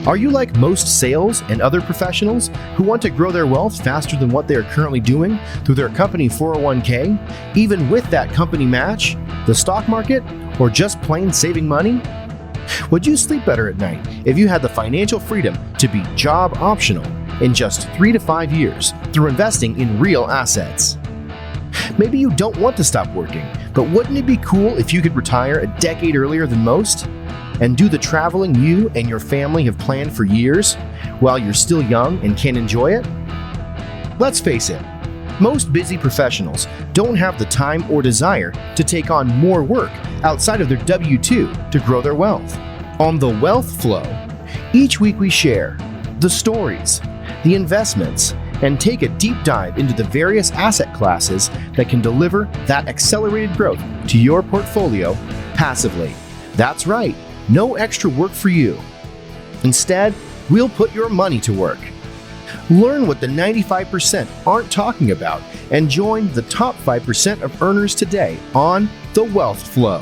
Are you like most sales and other professionals who want to grow their wealth faster than what they are currently doing through their company 401k, even with that company match, the stock market, or just plain saving money? Would you sleep better at night if you had the financial freedom to be job optional in just 3 to 5 years through investing in real assets? Maybe you don't want to stop working, but wouldn't it be cool if you could retire a decade earlier than most? And do the traveling you and your family have planned for years while you're still young and can enjoy it? Let's face it, most busy professionals don't have the time or desire to take on more work outside of their W-2 to grow their wealth. On The Wealth Flow, each week we share the stories, the investments, and take a deep dive into the various asset classes that can deliver that accelerated growth to your portfolio passively. That's right, no extra work for you. Instead, we'll put your money to work. Learn what the 95% aren't talking about and join the top 5% of earners today on The Wealth Flow.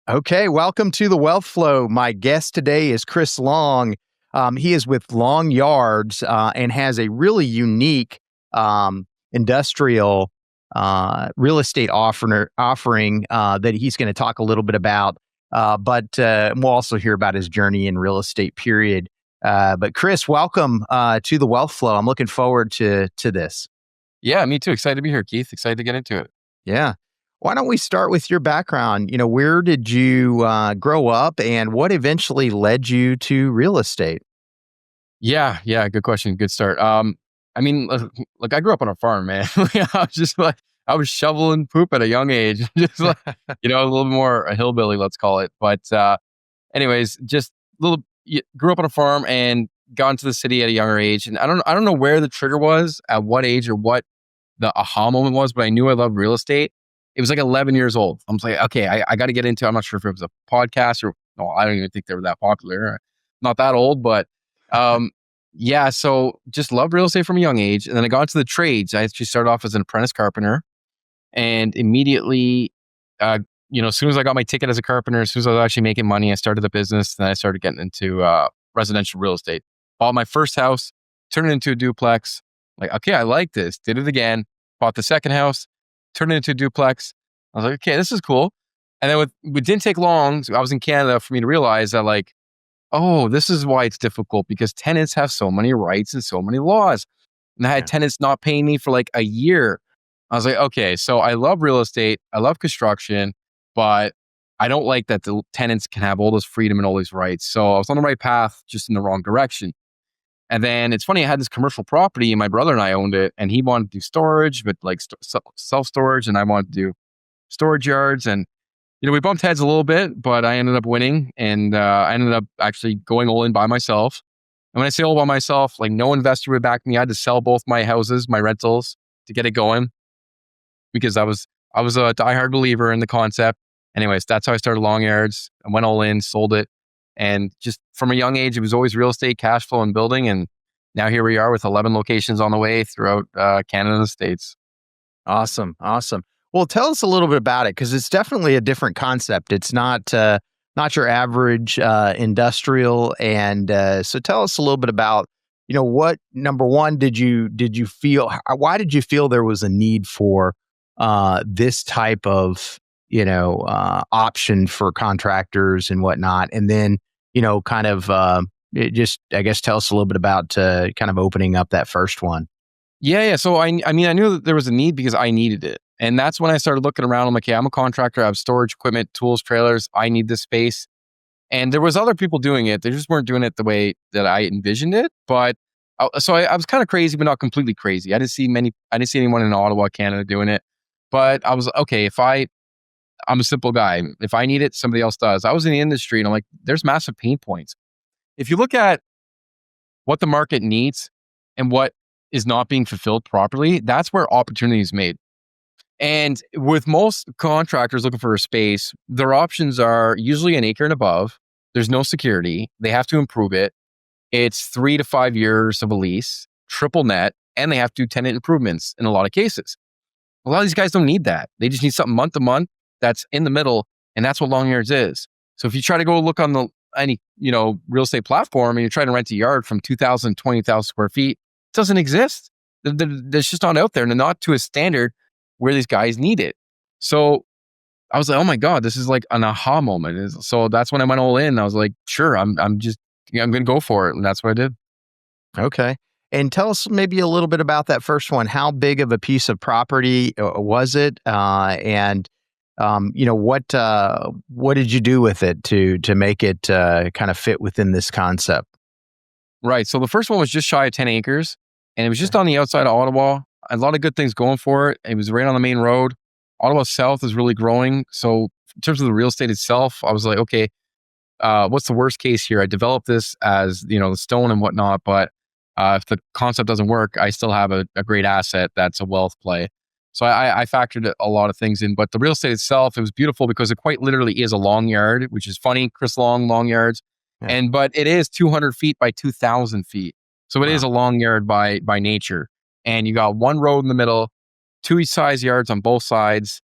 Okay, welcome to The Wealth Flow. My guest today is Chris Long. He is with Long Yards and has a really unique industrial real estate offering that he's going to talk a little bit about. But we'll also hear about his journey in real estate, period. But Chris, welcome to The Wealth Flow. I'm looking forward to this. Yeah, me too. Excited to be here, Keith. Excited to get into it. Yeah. Why don't we start with your background? Where did you grow up and what eventually led you to real estate? Yeah. Good question. Good start. I grew up on a farm, man. I was shoveling poop at a young age, just like, a little more a hillbilly, let's call it. But anyways, grew up on a farm and got into the city at a younger age. And I don't know where the trigger was, at what age or what the aha moment was, but I knew I loved real estate. It was like 11 years old. I'm like, okay, I got to get into it. I'm not sure if it was a podcast or, no, I don't even think they were that popular. Not that old, but so just loved real estate from a young age. And then I got into the trades. I actually started off as an apprentice carpenter. And immediately, as soon as I got my ticket as a carpenter, as soon as I was actually making money, I started a business. Then I started getting into residential real estate. Bought my first house, turned it into a duplex. Like, okay, I like this. Did it again. Bought the second house, turned it into a duplex. I was like, okay, this is cool. And then it didn't take long. So I was in Canada for me to realize that, like, oh, this is why it's difficult, because tenants have so many rights and so many laws. And I had tenants not paying me for like a year. I was like, okay, so I love real estate. I love construction, but I don't like that the tenants can have all this freedom and all these rights. So I was on the right path, just in the wrong direction. And then it's funny, I had this commercial property and my brother and I owned it, and he wanted to do storage, but like self-storage, and I wanted to do storage yards. And, we bumped heads a little bit, but I ended up winning, and I ended up actually going all in by myself. And when I say all by myself, like, no investor would back me. I had to sell both my houses, my rentals, to get it going, because I was a diehard believer in the concept. Anyways, that's how I started Long Yards. I went all in, sold it. And just from a young age, it was always real estate, cash flow, and building. And now here we are with 11 locations on the way throughout Canada and the States. Awesome. Well, tell us a little bit about it, because it's definitely a different concept. It's not your average industrial. And so tell us a little bit about, what, number one, did you feel, why did you feel there was a need for this type of, option for contractors and whatnot? And then, kind of just, I guess, tell us a little bit about kind of opening up that first one. Yeah. So I knew that there was a need because I needed it. And that's when I started looking around. I'm like, okay, I'm a contractor. I have storage equipment, tools, trailers. I need this space. And there was other people doing it. They just weren't doing it the way that I envisioned it. But I was kind of crazy, but not completely crazy. I didn't see anyone in Ottawa, Canada doing it. But I was, okay, I'm a simple guy. If I need it, somebody else does. I was in the industry and I'm like, there's massive pain points. If you look at what the market needs and what is not being fulfilled properly, that's where opportunity is made. And with most contractors looking for a space, their options are usually an acre and above. There's no security. They have to improve it. It's 3 to 5 years of a lease, triple net, and they have to do tenant improvements in a lot of cases. A lot of these guys don't need that. They just need something month to month that's in the middle, and that's what long yards is. So if you try to go look on any real estate platform and you're trying to rent a yard from 2,000, 20,000 square feet, it doesn't exist. It's just not out there, and not to a standard where these guys need it. So I was like, oh my God, this is like an aha moment. So that's when I went all in. I was like, sure, I'm going to go for it. And that's what I did. Okay. And tell us maybe a little bit about that first one. How big of a piece of property was it? What did you do with it to make it kind of fit within this concept? Right. So the first one was just shy of 10 acres, and it was just on the outside of Ottawa. A lot of good things going for it. It was right on the main road. Ottawa South is really growing. So in terms of the real estate itself, I was like, okay, what's the worst case here? I developed this as, the stone and whatnot, but if the concept doesn't work, I still have a great asset that's a wealth play. So I factored a lot of things in, but the real estate itself, it was beautiful because it quite literally is a long yard, which is funny, Chris long yards. Yeah. But it is 200 feet by 2,000 feet. So it is a long yard by nature. And you got one road in the middle, two size yards on both sides,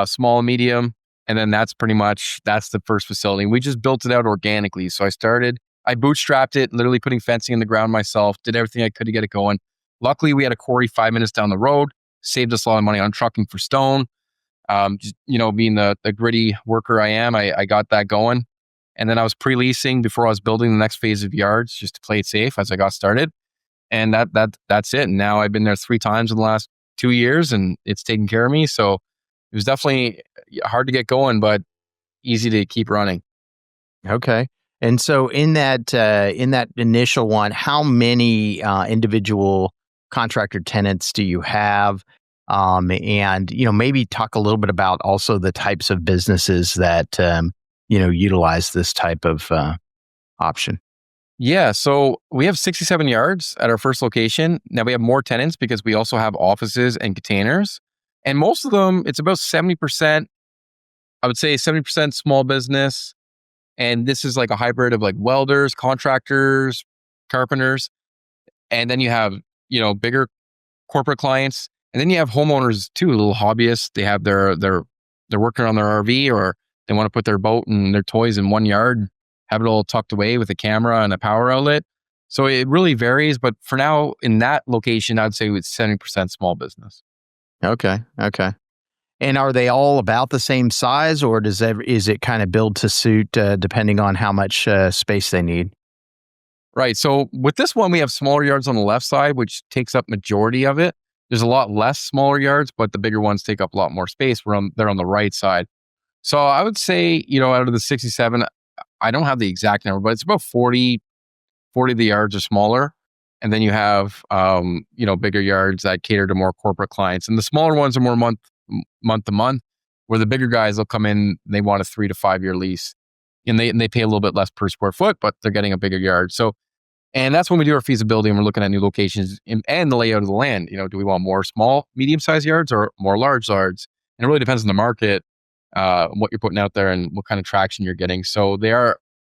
small and medium. And then that's the first facility. We just built it out organically. So I bootstrapped it, literally putting fencing in the ground myself, did everything I could to get it going. Luckily, we had a quarry 5 minutes down the road, saved us a lot of money on trucking for stone. Being the gritty worker I am, I got that going. And then I was pre-leasing before I was building the next phase of yards just to play it safe as I got started. And that's it. And now I've been there 3 times in the last 2 years, and it's taken care of me. So it was definitely hard to get going, but easy to keep running. Okay. And so in that initial one, how many individual contractor tenants do you have? And maybe talk a little bit about also the types of businesses that utilize this type of option. Yeah, so we have 67 yards at our first location. Now we have more tenants because we also have offices and containers. And most of them, it's about 70%, I would say 70% small business. And this is like a hybrid of like welders, contractors, carpenters. And then you have, bigger corporate clients. And then you have homeowners too, little hobbyists. They have they're working on their RV, or they want to put their boat and their toys in one yard, have it all tucked away with a camera and a power outlet. So it really varies. But for now, in that location, I'd say it's 70% small business. Okay. And are they all about the same size, or is it kind of build to suit depending on how much space they need? Right. So with this one, we have smaller yards on the left side, which takes up majority of it. There's a lot less smaller yards, but the bigger ones take up a lot more space. They're on the right side. So I would say, out of the 67, I don't have the exact number, but it's about 40 of the yards are smaller. And then you have, bigger yards that cater to more corporate clients. And the smaller ones are more month to month, where the bigger guys will come in, they want a 3 to 5 year lease. And they pay a little bit less per square foot, but they're getting a bigger yard. So, and that's when we do our feasibility and we're looking at new locations and the layout of the land. Do we want more small, medium-sized yards or more large yards? And it really depends on the market, what you're putting out there and what kind of traction you're getting. So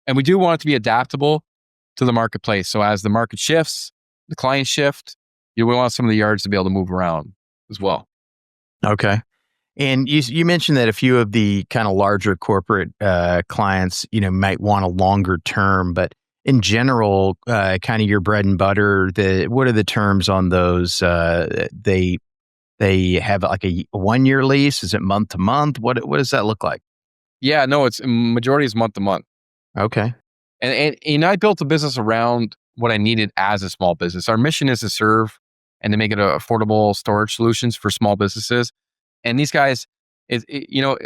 and we do want it to be adaptable to the marketplace. So as the market shifts, the clients shift, we want some of the yards to be able to move around as well. Okay. And you mentioned that a few of the kind of larger corporate clients, might want a longer term, but in general, kind of your bread and butter, what are the terms on those? They have like a 1 year lease? Is it month to month? What does that look like? Yeah, no, it's majority is month to month. Okay. And I built a business around what I needed as a small business. Our mission is to serve and to make it affordable storage solutions for small businesses. And these guys, a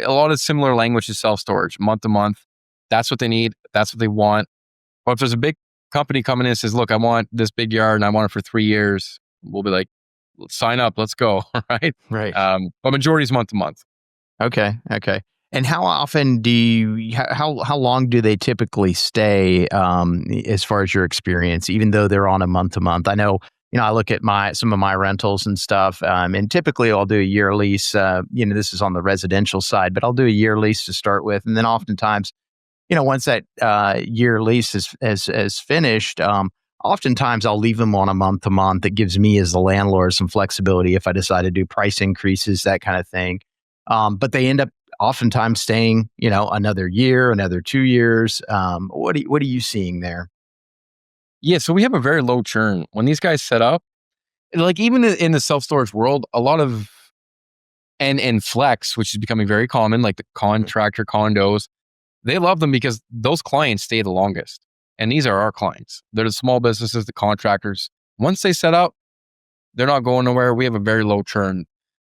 lot of similar language to self-storage, month to month. That's what they need. That's what they want. But if there's a big company coming in and says, look, I want this big yard and I want it for 3 years, we'll be like, sign up, let's go. Right. But majority is month to month. Okay. And how often how long do they typically stay, as far as your experience, even though they're on a month to month? I know, I look at some of my rentals and stuff, and typically I'll do a year lease. This is on the residential side, but I'll do a year lease to start with. And then oftentimes, once that year lease is finished, oftentimes I'll leave them on a month to month. It gives me as the landlord some flexibility if I decide to do price increases, that kind of thing. But they end up oftentimes staying, another year, another 2 years. What are you seeing there? Yeah, so we have a very low churn. When these guys set up, like even in the self-storage world, a lot of and flex, which is becoming very common, like the contractor condos, they love them because those clients stay the longest. And these are our clients. They're the small businesses, the contractors. Once they set up, they're not going nowhere. We have a very low churn.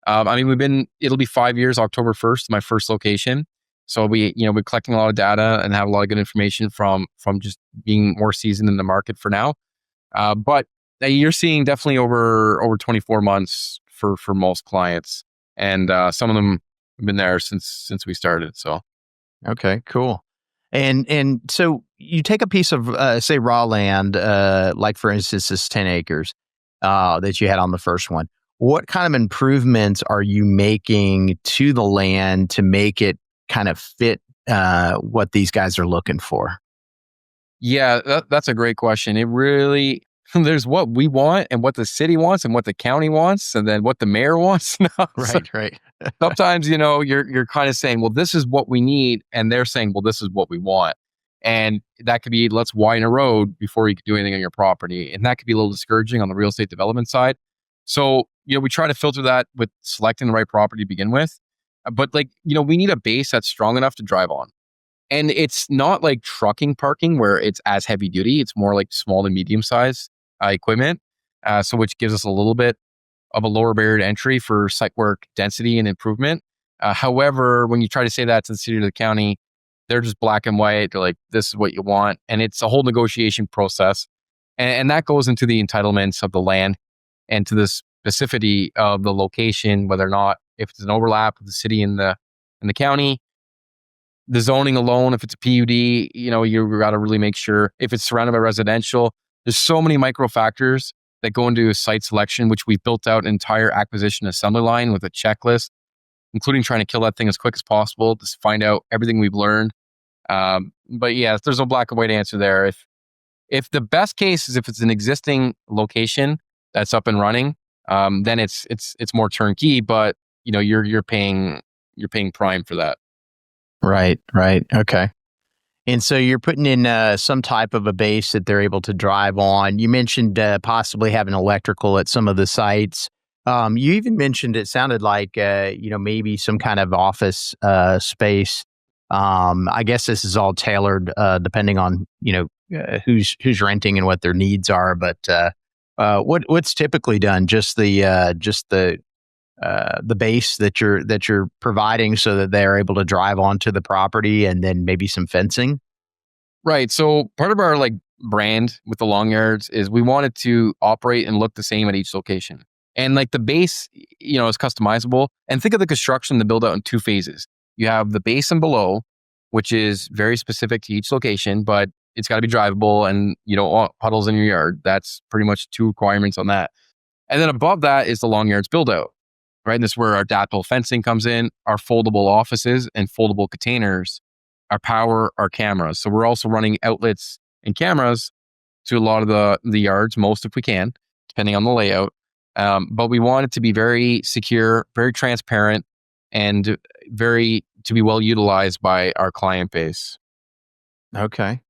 It'll be 5 years, October 1st, my first location. So we're collecting a lot of data and have a lot of good information from just being more seasoned in the market for now. But you're seeing definitely over 24 months for most clients. And some of them have been there since we started. So. Okay, cool. And so you take a piece of say raw land, like for instance this 10 acres that you had on the first one. What kind of improvements are you making to the land to make it kind of fit what these guys are looking for? Yeah, that's a great question. It really, there's what we want and what the city wants and what the county wants and then what the mayor wants. Right. Sometimes, you're kind of saying, well, this is what we need. And they're saying, well, this is what we want. And that could be, let's widen a road before you can do anything on your property. And that could be a little discouraging on the real estate development side. So, we try to filter that with selecting the right property to begin with. But we need a base that's strong enough to drive on. And it's not like trucking parking where it's as heavy duty. It's more like small to medium size equipment. So which gives us a little bit of a lower barrier to entry for site work density and improvement. However, when you try to say that to the city or the county, they're just black and white. They're like, this is what you want. And it's a whole negotiation process. And that goes into the entitlements of the land and to the specificity of the location, whether or not, if it's an overlap of the city and the county, the zoning alone, if it's a PUD, you got to really make sure if it's surrounded by residential. There's so many micro factors that go into site selection, which we've built out an entire acquisition assembly line with a checklist, including trying to kill that thing as quick as possible to find out everything we've learned. But yeah, there's no black and white answer there. If the best case is if it's an existing location that's up and running, then it's more turnkey. But you're paying prime for that. Right. Okay. And so you're putting in some type of a base that they're able to drive on. You mentioned possibly having electrical at some of the sites. You even mentioned it sounded like maybe some kind of office space. I guess this is all tailored depending on who's renting and what their needs are. But what's typically done? Just the base that you're providing so that they're able to drive onto the property, and then maybe some fencing. Right. So part of our brand with the long yards is we want it to operate and look the same at each location. And the base, is customizable. And think of the construction, the build out in two phases. You have the base and below, which is very specific to each location, but it's got to be drivable and you don't want puddles in your yard. That's pretty much two requirements on that. And then above that is the long yards build out. Right. And this is where our adaptable fencing comes in, our foldable offices and foldable containers, our power, our cameras. So we're also running outlets and cameras to a lot of the yards, most if we can, depending on the layout. But we want it to be very secure, very transparent, and to be well utilized by our client base. Okay.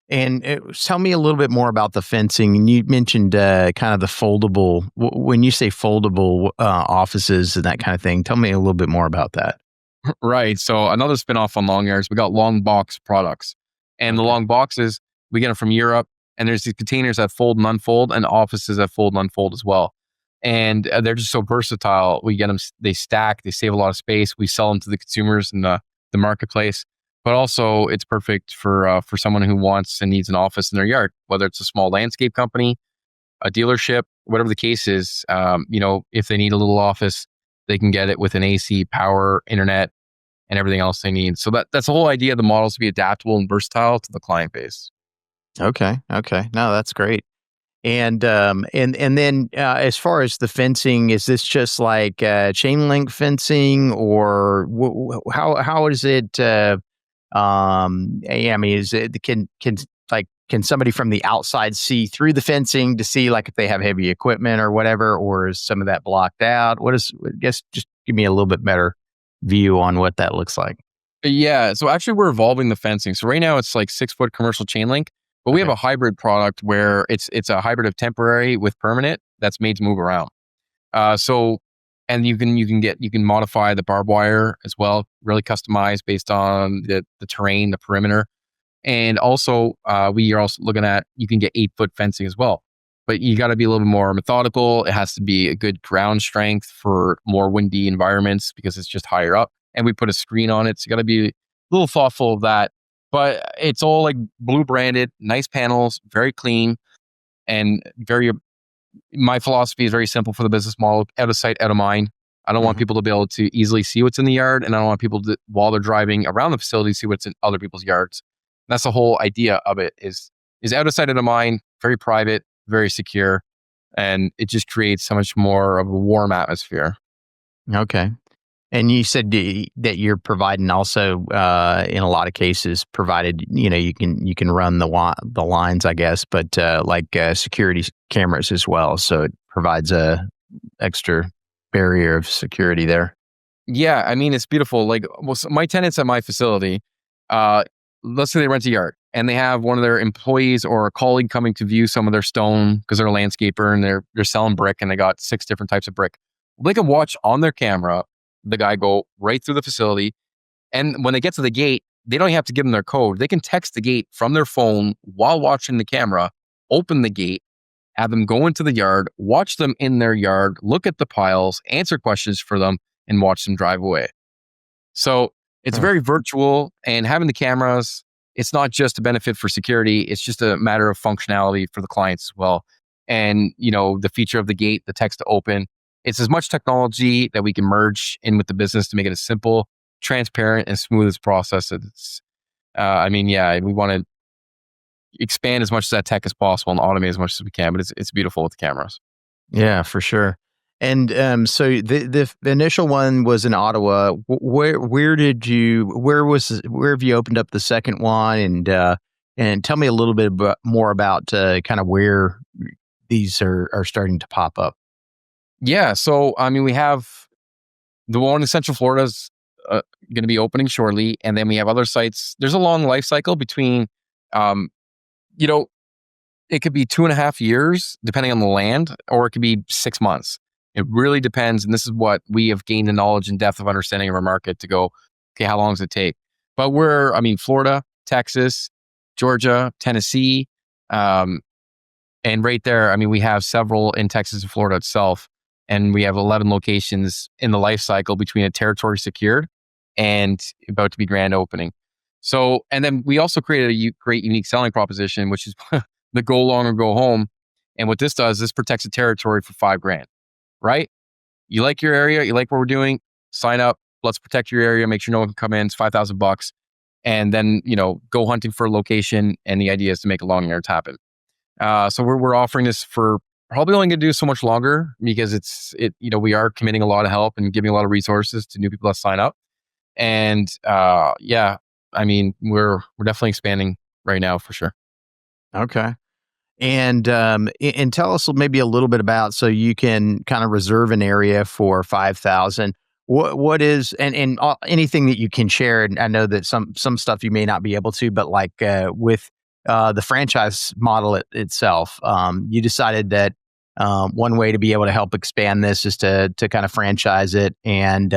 And tell me a little bit more about the fencing. And you mentioned kind of the foldable. When you say foldable offices and that kind of thing, tell me a little bit more about that. Right. So another spinoff on long yards, we got long box products. And the long boxes, we get them from Europe. And there's these containers that fold and unfold and offices that fold and unfold as well. And they're just so versatile. We get them, they stack, they save a lot of space. We sell them to the consumers in the marketplace. But also, it's perfect for someone who wants and needs an office in their yard, whether it's a small landscape company, a dealership, whatever the case is. If they need a little office, they can get it with an AC, power, internet, and everything else they need. So that's the whole idea of the models to be adaptable and versatile to the client base. Okay. No, that's great. And then as far as the fencing, is this just like chain link fencing, or how is it? Is it can can somebody from the outside see through the fencing to see like if they have heavy equipment or whatever, or is some of that blocked out? I guess just give me a little bit better view on what that looks like. Yeah. So actually, we're evolving the fencing. So right now it's like 6-foot commercial chain link, but we have Okay. a hybrid product where it's a hybrid of temporary with permanent that's made to move around. So, and you can modify the barbed wire as well, really customized based on the terrain, the perimeter, and also we are also looking at you can get 8-foot fencing as well. But you got to be a little bit more methodical. It has to be a good ground strength for more windy environments because it's just higher up. And we put a screen on it, so you got to be a little thoughtful of that. But it's all like blue branded, nice panels, very clean, and very. My philosophy is very simple for the business model: out of sight, out of mind. I don't want people to be able to easily see what's in the yard, and I don't want people to, while they're driving around the facility, see what's in other people's yards. That's the whole idea of it: is out of sight, out of mind, very private, very secure, and it just creates so much more of a warm atmosphere. Okay. And you said that you're providing also, in a lot of cases, provided you can run the lines, I guess, but security cameras as well. So it provides a extra barrier of security there. Yeah, I mean, it's beautiful. Like, well, so my tenants at my facility, let's say they rent a yard and they have one of their employees or a colleague coming to view some of their stone because they're a landscaper and they're selling brick and they got 6 different types of brick. They can watch on their camera the guy go right through the facility. And when they get to the gate, they don't have to give them their code. They can text the gate from their phone while watching the camera, open the gate, have them go into the yard, watch them in their yard, look at the piles, answer questions for them, and watch them drive away. So it's very virtual, and having the cameras, it's not just a benefit for security. It's just a matter of functionality for the clients as well. And, the feature of the gate, the text to open, it's as much technology that we can merge in with the business to make it as simple, transparent, and smooth as process. We want to expand as much of that tech as possible and automate as much as we can, but it's beautiful with the cameras. Yeah, for sure. And so the initial one was in Ottawa. Where have you opened up the second one? And tell me a little bit more about kind of where these are starting to pop up. Yeah. So, we have the one in Central Florida is going to be opening shortly. And then we have other sites. There's a long life cycle between, it could be 2.5 years, depending on the land, or it could be 6 months. It really depends. And this is what we have gained the knowledge and depth of understanding of our market to go, okay, how long does it take? But Florida, Texas, Georgia, Tennessee, and right there, we have several in Texas and Florida itself. And we have 11 locations in the life cycle between a territory secured and about to be grand opening. So, and then we also created a great unique selling proposition, which is the go long or go home. And what this does, this protects the territory for $5,000, right? You like your area, you like what we're doing, sign up, let's protect your area, make sure no one can come in, it's $5,000. And then, go hunting for a location. And the idea is to make a long yards happen. So we're offering this for probably only going to do so much longer because we are committing a lot of help and giving a lot of resources to new people that sign up. And we're definitely expanding right now for sure. Okay. And tell us maybe a little bit about, so you can kind of reserve an area for 5,000. What is and anything that you can share? And I know that some stuff you may not be able to, but like with the franchise model itself, you decided that one way to be able to help expand this is to kind of franchise it. And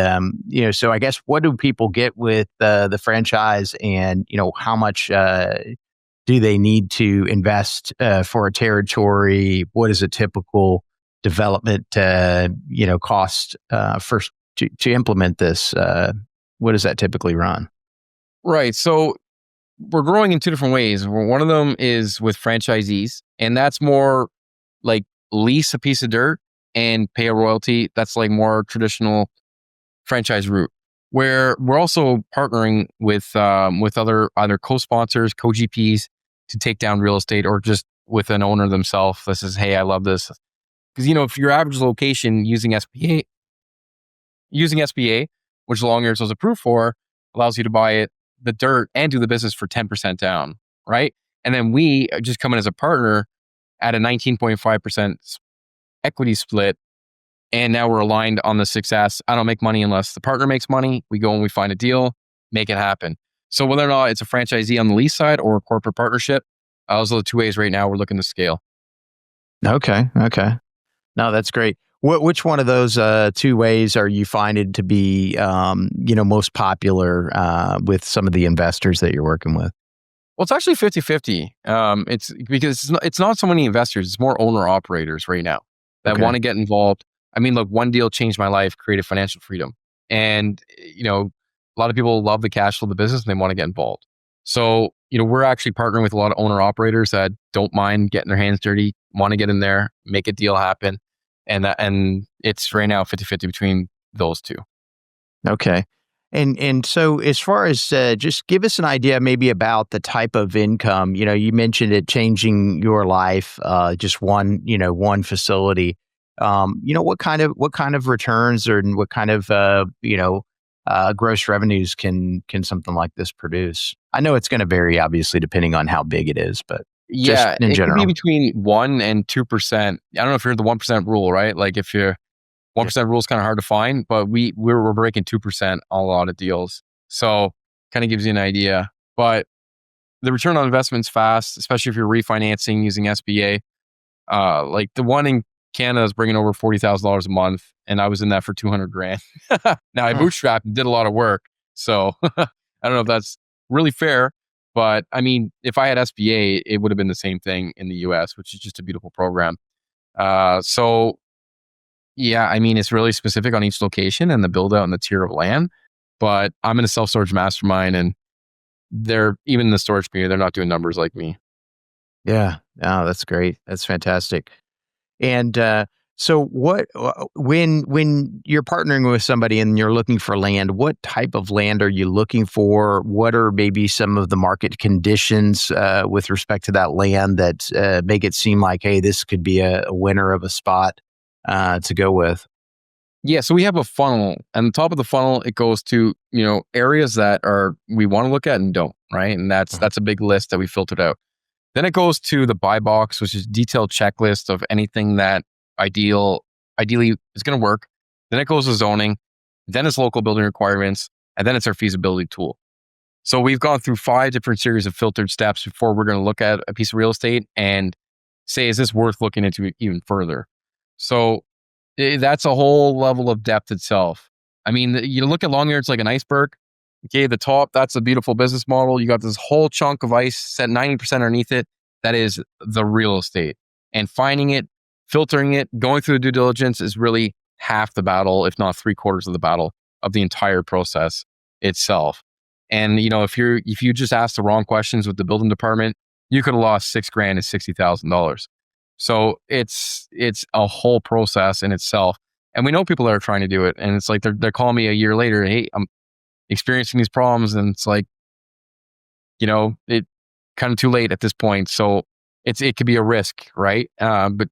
so I guess, what do people get with the franchise, and how much do they need to invest for a territory? What is a typical development cost first to implement this? What does that typically run? Right. So we're growing in 2 different ways. One of them is with franchisees, and that's more like lease a piece of dirt and pay a royalty. That's like more traditional franchise route. Where we're also partnering with other either co-sponsors, co-GPs to take down real estate, or just with an owner themselves that says, "Hey, I love this." Because if your average location using SBA, which Long Yards was approved for, allows you to buy the dirt and do the business for 10% down, right? And then we just come in as a partner at a 19.5% equity split. And now we're aligned on the success. I don't make money unless the partner makes money. We go and we find a deal, make it happen. So whether or not it's a franchisee on the lease side or a corporate partnership, those are the two ways right now we're looking to scale. Okay. No, that's great. Which one of those two ways are you finding to be, most popular with some of the investors that you're working with? Well, it's actually 50-50. It's because it's not so many investors, it's more owner operators right now that want to get involved. I mean, look, one deal changed my life, created financial freedom. And, a lot of people love the cash flow of the business and they want to get involved. So, we're actually partnering with a lot of owner operators that don't mind getting their hands dirty, want to get in there, make a deal happen. And it's right now 50-50 between those two. Okay. And so as far as just give us an idea maybe about the type of income, you mentioned it changing your life, just one facility. What kind of returns or what kind of gross revenues can something like this produce? I know it's going to vary obviously depending on how big it is, but just in it general. could be between 1% and 2%. I don't know if you're the 1% rule, right? Like if you're 1% rule is kind of hard to find, but we're breaking 2% on a lot of deals. So kind of gives you an idea. But the return on investment's fast, especially if you're refinancing using SBA. Like the one in Canada is bringing over $40,000 a month, and I was in that for $200,000. Now I bootstrapped and did a lot of work, so I don't know if that's really fair. But I mean, if I had SBA, it would have been the same thing in the US, which is just a beautiful program. So yeah, I mean, it's really specific on each location and the build out and the tier of land. But I'm in a self-storage mastermind, and they're even in the storage community, they're not doing numbers like me. Yeah. Oh, that's great. That's fantastic. And so when you're partnering with somebody and you're looking for land, what type of land are you looking for? What are maybe some of the market conditions with respect to that land that make it seem like, hey, this could be a winner of a spot to go with? Yeah, so we have a funnel, and the top of the funnel, it goes to, areas that we want to look at and don't, right? And that's a big list that we filtered out. Then it goes to the buy box, which is detailed checklist of anything that ideally is going to work. Then it goes to zoning, then it's local building requirements, and then it's our feasibility tool. So we've gone through 5 different series of filtered steps before we're going to look at a piece of real estate and say, is this worth looking into even further? So that's a whole level of depth itself. I mean, you look at long yards like an iceberg. Okay, the top, that's a beautiful business model. You got this whole chunk of ice set 90% underneath it. That is the real estate. And finding it, filtering it, going through the due diligence is really half the battle, if not 3/4 of the battle of the entire process itself. And if you just ask the wrong questions with the building department, you could have lost $6,000 and $60,000. So it's a whole process in itself. And we know people that are trying to do it. And it's like they're calling me a year later, hey, I'm experiencing these problems, and it's like, it kind of too late at this point. So it could be a risk, right? But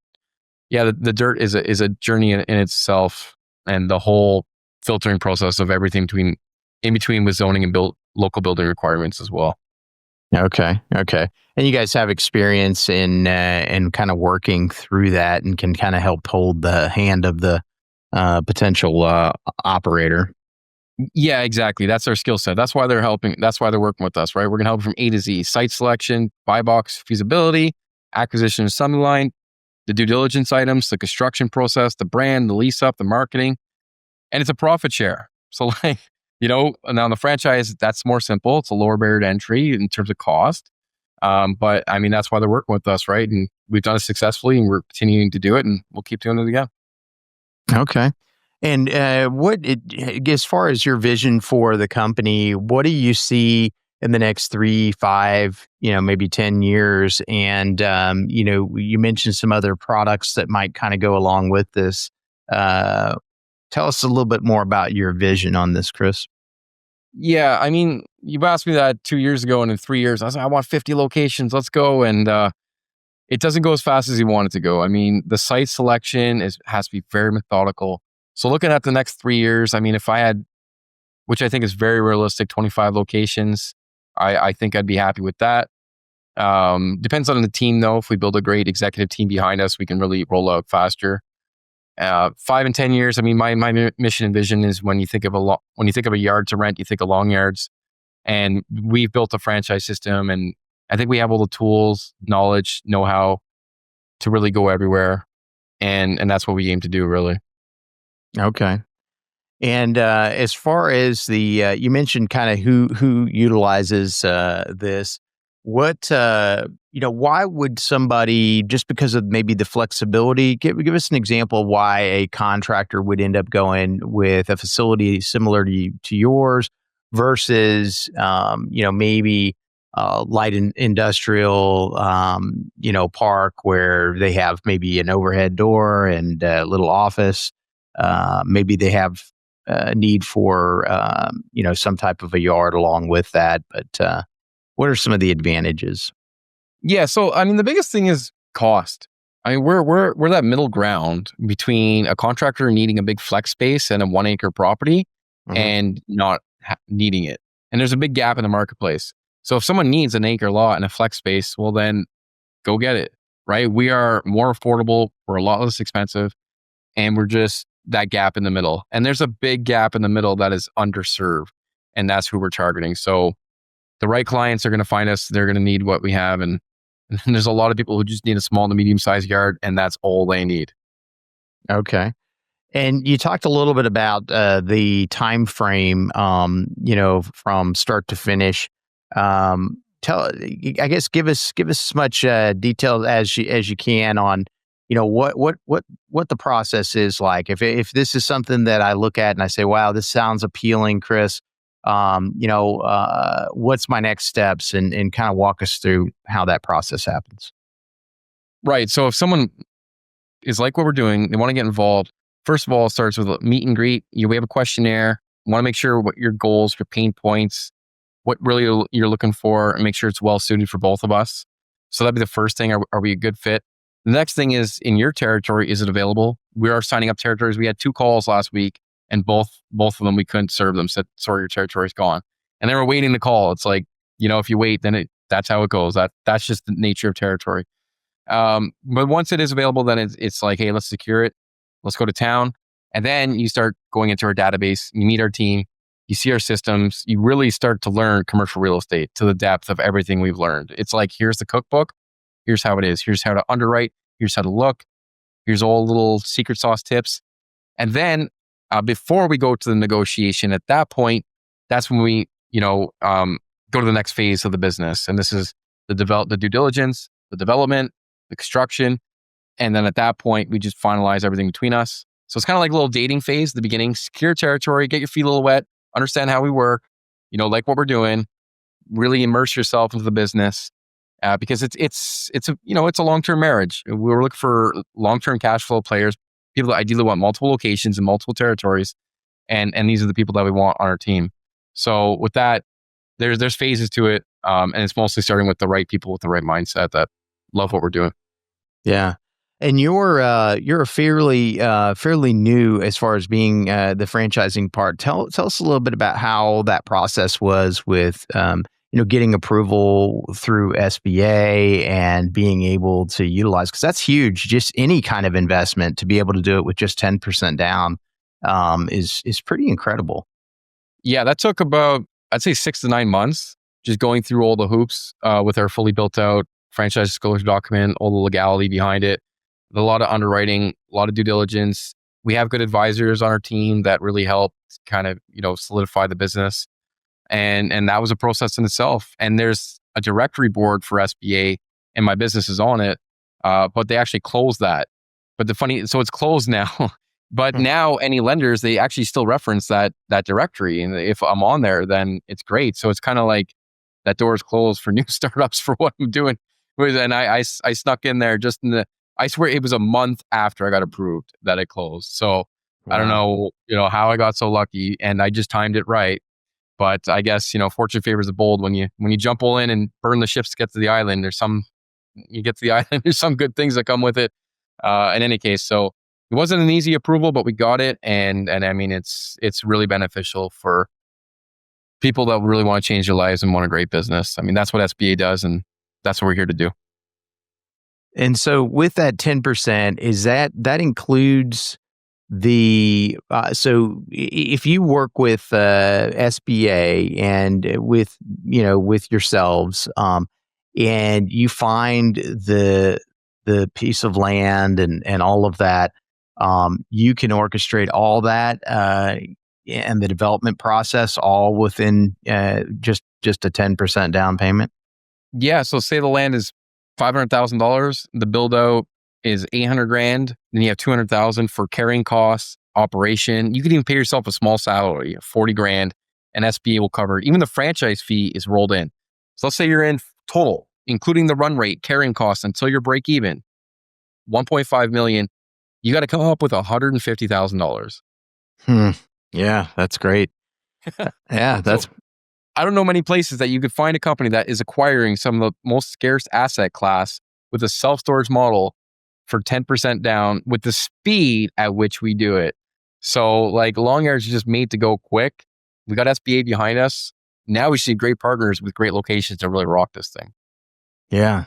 yeah, the dirt is a journey in itself, and the whole filtering process of everything in between with zoning and local building requirements as well. Okay. And you guys have experience in kind of working through that and can kind of help hold the hand of the potential operator. Yeah, exactly. That's our skill set. That's why they're helping. That's why they're working with us, right? We're going to help from A to Z: site selection, buy box feasibility, acquisition of subline, the due diligence items, the construction process, the brand, the lease up, the marketing, and it's a profit share. So now on the franchise, that's more simple. It's a lower barrier to entry in terms of cost. But I mean, that's why they're working with us, right? And we've done it successfully, and we're continuing to do it, and we'll keep doing it again. Okay. And as far as your vision for the company, what do you see in the next 3, 5, maybe 10 years? And, you mentioned some other products that might kind of go along with this. Tell us a little bit more about your vision on this, Chris. Yeah, I mean, you've asked me that 2 years ago, and in 3 years, I was like, I want 50 locations. Let's go. And it doesn't go as fast as you want it to go. I mean, the site selection has to be very methodical. So looking at the next 3 years, I mean, if I had, which I think is very realistic, 25 locations, I think I'd be happy with that. Depends on the team though. If we build a great executive team behind us, we can really roll out faster. 5 and 10 years. I mean, my mission and vision is when you think of a yard to rent, you think of long yards. And we've built a franchise system, and I think we have all the tools, knowledge, know-how to really go everywhere. And that's what we aim to do, really. Okay. And as far as the, you mentioned kind of who utilizes this. What why would somebody, just because of maybe the flexibility, give us an example of why a contractor would end up going with a facility similar to yours versus maybe light industrial park where they have maybe an overhead door and a little office. Maybe they have a need for some type of a yard along with that, but what are some of the advantages? Yeah. So, I mean, the biggest thing is cost. I mean, we're that middle ground between a contractor needing a big flex space and a 1 acre property and not needing it. And there's a big gap in the marketplace. So if someone needs an acre lot and a flex space, well, then go get it, right? We are more affordable. We're a lot less expensive, and we're just that gap in the middle. And there's a big gap in the middle that is underserved, and that's who we're targeting. So the right clients are going to find us. They're going to need what we have. And there's a lot of people who just need a small to medium sized yard, and that's all they need. Okay. And you talked a little bit about the time frame, from start to finish. I guess give us as much detail as you can on, what the process is like. If this is something that I look at and I say, wow, this sounds appealing, Chris. What's my next steps, and kind of walk us through how that process happens. Right. So if someone is like what we're doing, they want to get involved. First of all, it starts with a meet and greet. We have a questionnaire. We want to make sure what your goals, your pain points, what really you're looking for, and make sure it's well suited for both of us. So that'd be the first thing. Are we a good fit? The next thing is, in your territory, is it available? We are signing up territories. We had 2 calls last week, and both of them, we couldn't serve them. Said, sorry, your territory's gone. And they were waiting to call. It's like, if you wait, then that's how it goes. That's just the nature of territory. But once it is available, then it's like, hey, let's secure it. Let's go to town. And then you start going into our database. You meet our team. You see our systems. You really start to learn commercial real estate to the depth of everything we've learned. It's like, here's the cookbook. Here's how it is. Here's how to underwrite. Here's how to look. Here's all little secret sauce tips. And then before we go to the negotiation, at that point, that's when we, go to the next phase of the business. And this is the due diligence, the development, the construction. And then at that point, we just finalize everything between us. So it's kind of like a little dating phase at the beginning. Secure territory, get your feet a little wet, understand how we work, like what we're doing, really immerse yourself into the business. Because it's a long-term marriage. We're looking for long-term cash flow players, people that ideally want multiple locations in multiple territories, and these are the people that we want on our team. So with that, there's phases to it, and it's mostly starting with the right people with the right mindset that love what we're doing. Yeah, and you're a fairly new as far as being the franchising part. Tell us a little bit about how that process was with getting approval through SBA and being able to utilize, because that's huge. Just any kind of investment, to be able to do it with just 10% down is pretty incredible. Yeah, that took about, I'd say, 6 to 9 months, just going through all the hoops with our fully built out franchise disclosure document, all the legality behind it, a lot of underwriting, a lot of due diligence. We have good advisors on our team that really help kind of, solidify the business. And that was a process in itself. And there's a directory board for SBA, and my business is on it, but they actually closed that. But so it's closed now. But now any lenders, they actually still reference that directory. And if I'm on there, then it's great. So it's kind of like that door is closed for new startups for what I'm doing. And I snuck in there I swear it was a month after I got approved that it closed. So wow. I don't know, how I got so lucky, and I just timed it right. But I guess, fortune favors the bold. When you jump all in and burn the ships to get to the island, there's some good things that come with it. In any case, so it wasn't an easy approval, but we got it. And I mean, it's really beneficial for people that really want to change their lives and want a great business. I mean, that's what SBA does. And that's what we're here to do. And so with that 10%, is that includes the if you work with SBA and with yourselves, and you find the piece of land and all of that, you can orchestrate all that and the development process all within just a 10% down payment. Yeah. So say the land is $500,000, the build out is 800 grand. Then you have 200,000 for carrying costs, operation. You can even pay yourself a small salary, 40 grand, and SBA will cover it. Even the franchise fee is rolled in. So let's say you're in total, including the run rate, carrying costs until you're break even, 1.5 million. You got to come up with $150,000. Yeah, that's great. Yeah, that's. So, I don't know many places that you could find a company that is acquiring some of the most scarce asset class with a self-storage model for 10% down with the speed at which we do it. So like Long Yards is just made to go quick. We got SBA behind us. Now we see great partners with great locations to really rock this thing. Yeah.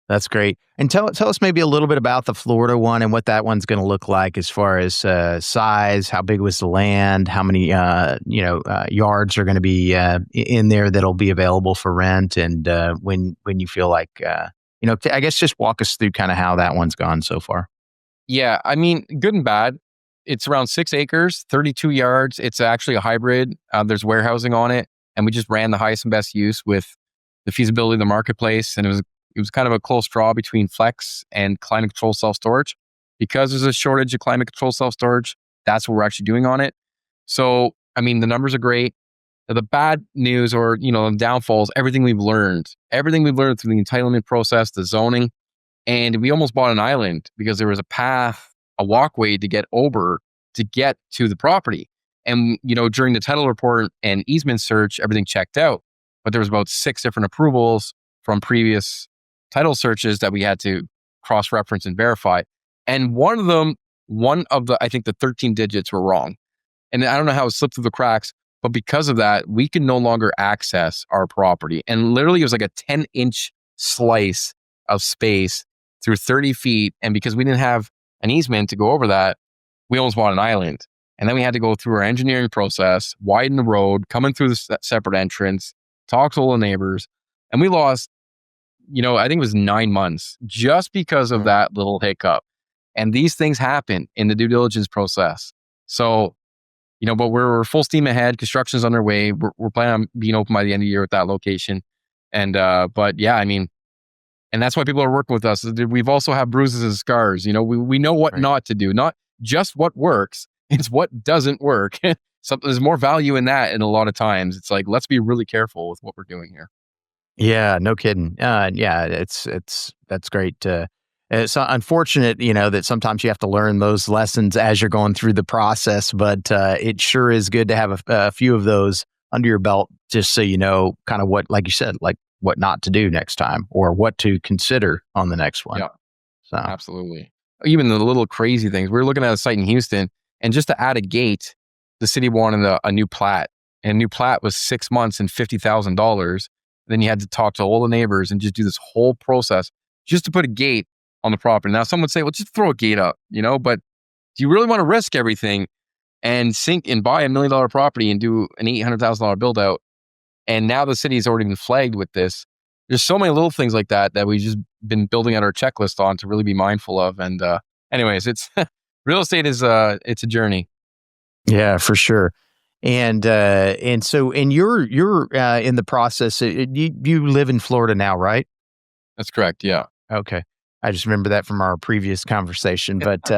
That's great. And tell us maybe a little bit about the Florida one and what that one's going to look like as far as size. How big was the land? How many yards are going to be in there that'll be available for rent? And when you feel like I guess just walk us through kind of how that one's gone so far. Yeah, I mean, good and bad. It's around 6 acres, 32 yards. It's actually a hybrid. There's warehousing on it, and we just ran the highest and best use with the feasibility of the marketplace, and it was kind of a close draw between flex and climate control self-storage. Because there's a shortage of climate control self-storage, that's what we're actually doing on it. So, I mean, the numbers are great. The bad news or, the downfalls, everything we've learned through the entitlement process, the zoning, and we almost bought an island because there was a path, a walkway to get over to get to the property. And, during the title report and easement search, everything checked out. But there was about 6 different approvals from previous title searches that we had to cross-reference and verify. And one of the, I think the 13 digits were wrong. And I don't know how it slipped through the cracks, but because of that, we can no longer access our property. And literally it was like a 10-inch slice of space through 30 feet. And because we didn't have an easement to go over that, we almost bought an island. And then we had to go through our engineering process, widen the road, coming through the separate entrance, talk to all the neighbors. And we lost, I think it was 9 months just because of that little hiccup. And these things happen in the due diligence process. So, but we're full steam ahead. Construction's underway. We're planning on being open by the end of the year at that location. And, but yeah, I mean, and that's why people are working with us. We've also have bruises and scars. We know what not to do, not just what works. It's what doesn't work. So there's more value in that. And a lot of times it's like, let's be really careful with what we're doing here. Yeah, no kidding. Yeah, that's great. It's unfortunate, that sometimes you have to learn those lessons as you're going through the process, but it sure is good to have a few of those under your belt, just so you know kind of what, like you said, like what not to do next time or what to consider on the next one. Yeah, so absolutely. Even the little crazy things. We were looking at a site in Houston, and just to add a gate, the city wanted a new plat, and a new plat was 6 months and $50,000. Then you had to talk to all the neighbors and just do this whole process just to put a gate on the property. Now, some would say, well, just throw a gate up, but do you really want to risk everything and sink and buy $1 million property and do an $800,000 build out? And now the city has already been flagged with this. There's so many little things like that we've just been building out our checklist on to really be mindful of. And anyways, it's real estate is it's a journey. Yeah, for sure. And so, you're in the process. You live in Florida now, right? That's correct. Yeah. Okay. I just remember that from our previous conversation. But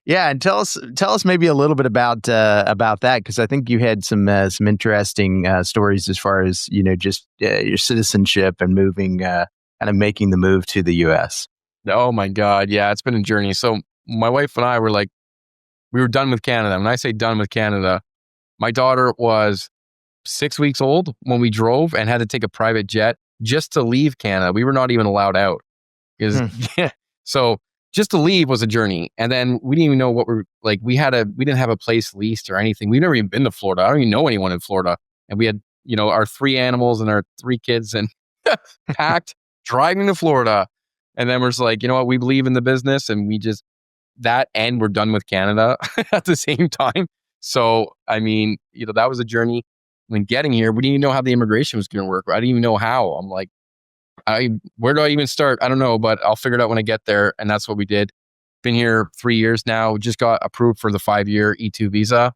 yeah, and tell us maybe a little bit about that, because I think you had some interesting stories as far as just your citizenship and moving, kind of making the move to the U.S. Oh my God, yeah, it's been a journey. So my wife and I were like, we were done with Canada. When I say done with Canada, my daughter was 6 weeks old when we drove and had to take a private jet just to leave Canada. We were not even allowed out. So just to leave was a journey. And then we didn't even know what we're like. We didn't have a place leased or anything. We've never even been to Florida. I don't even know anyone in Florida. And we had, our 3 animals and our 3 kids and packed, driving to Florida. And then we're just like, you know what? We believe in the business, and we're done with Canada at the same time. So, I mean, that was a journey. When getting here, we didn't even know how the immigration was going to work. I didn't even know how. I'm like, where do I even start? I don't know, but I'll figure it out when I get there. And that's what we did. Been here 3 years now. Just got approved for the 5-year E2 visa.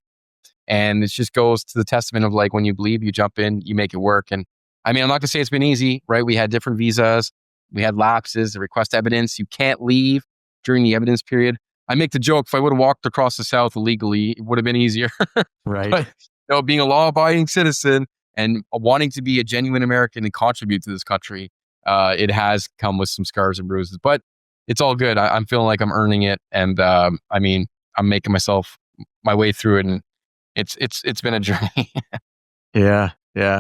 And it just goes to the testament of like, when you believe, you jump in, you make it work. And I mean, I'm not going to say it's been easy, right? We had different visas. We had lapses, the request evidence. You can't leave during the evidence period. I make the joke, if I would have walked across the South illegally, it would have been easier. Right. But, being a law-abiding citizen and wanting to be a genuine American and contribute to this country, it has come with some scars and bruises. But it's all good. I'm feeling like I'm earning it. And I mean, I'm making my way through it. And it's been a journey. Yeah,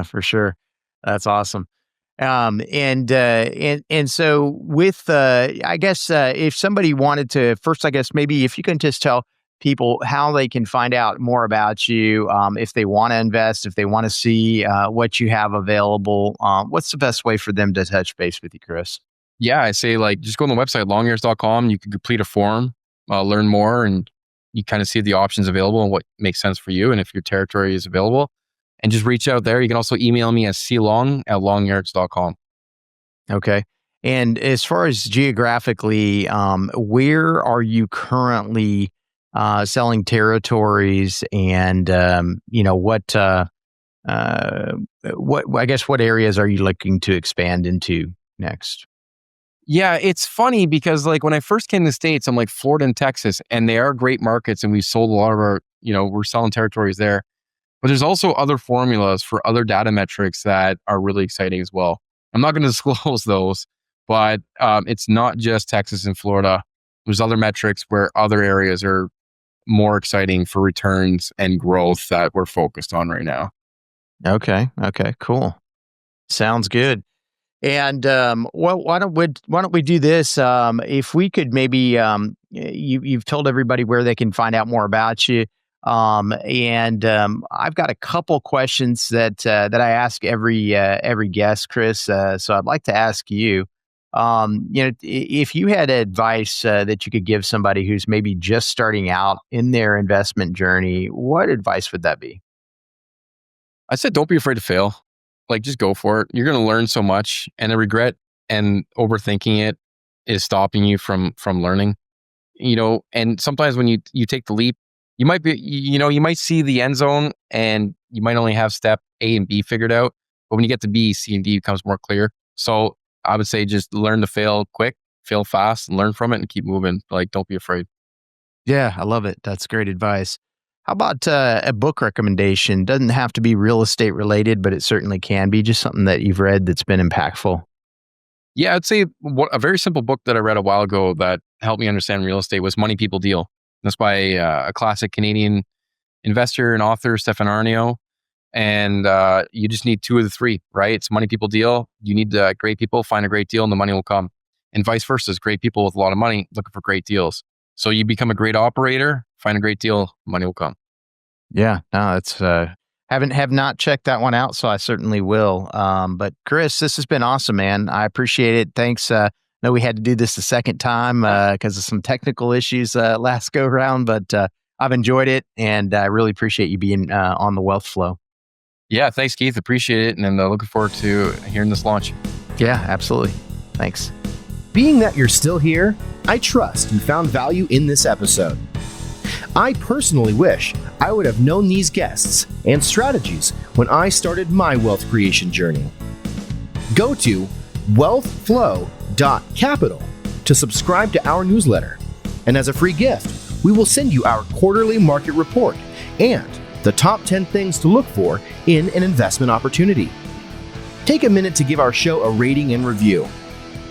for sure. That's awesome. And so with, I guess, if somebody wanted to first, I guess, maybe if you can just tell people how they can find out more about you, if they want to invest, if they want to see, what you have available, what's the best way for them to touch base with you, Chris? Yeah, I say just go on the website, longears.com. You can complete a form, learn more, and you kind of see the options available and what makes sense for you. And if your territory is available, and just reach out there. You can also email me at clong@longyards.com. Okay. And as far as geographically, where are you currently selling territories, and what I guess what areas are you looking to expand into next? Yeah, it's funny because when I first came to the States, I'm like Florida and Texas, and they are great markets, and we sold a lot of our, we're selling territories there. But there's also other formulas for other data metrics that are really exciting as well. I'm not going to disclose those, but it's not just Texas and Florida. There's other metrics where other areas are more exciting for returns and growth that we're focused on right now. Okay, cool. Sounds good. And why don't we do this? If we could maybe, you've told everybody where they can find out more about you. And I've got a couple questions that I ask every guest, Chris. So I'd like to ask you, if you had advice that you could give somebody who's maybe just starting out in their investment journey, what advice would that be? I said, don't be afraid to fail. Just go for it. You're going to learn so much, and the regret and overthinking it is stopping you from learning. And sometimes when you take the leap, you might see the end zone, and you might only have step A and B figured out. But when you get to B, C, and D becomes more clear. So I would say just learn to fail quick, fail fast, and learn from it, and keep moving. Don't be afraid. Yeah, I love it. That's great advice. How about a book recommendation? Doesn't have to be real estate related, but it certainly can be. Just something that you've read that's been impactful. Yeah, I'd say a very simple book that I read a while ago that helped me understand real estate was Money People Deal. That's by a classic Canadian investor and author, Stefan Arnio. And you just need two of the three, right? It's Money People Deal. You need great people, find a great deal, and the money will come. And vice versa, great people with a lot of money looking for great deals. So you become a great operator, find a great deal, money will come. Yeah, no, it's have not checked that one out, so I certainly will. But Chris, this has been awesome, man. I appreciate it. Thanks. I know we had to do this the second time because of some technical issues last go round, but I've enjoyed it, and I really appreciate you being on the Wealth Flow. Yeah, thanks, Keith. Appreciate it, and looking forward to hearing this launch. Yeah, absolutely. Thanks. Being that you're still here, I trust you found value in this episode. I personally wish I would have known these guests and strategies when I started my wealth creation journey. Go to wealthflow.capital to subscribe to our newsletter. And as a free gift, we will send you our quarterly market report and the top 10 things to look for in an investment opportunity. Take a minute to give our show a rating and review.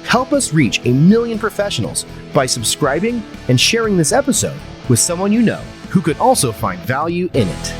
Help us reach 1 million professionals by subscribing and sharing this episode with someone you know who could also find value in it.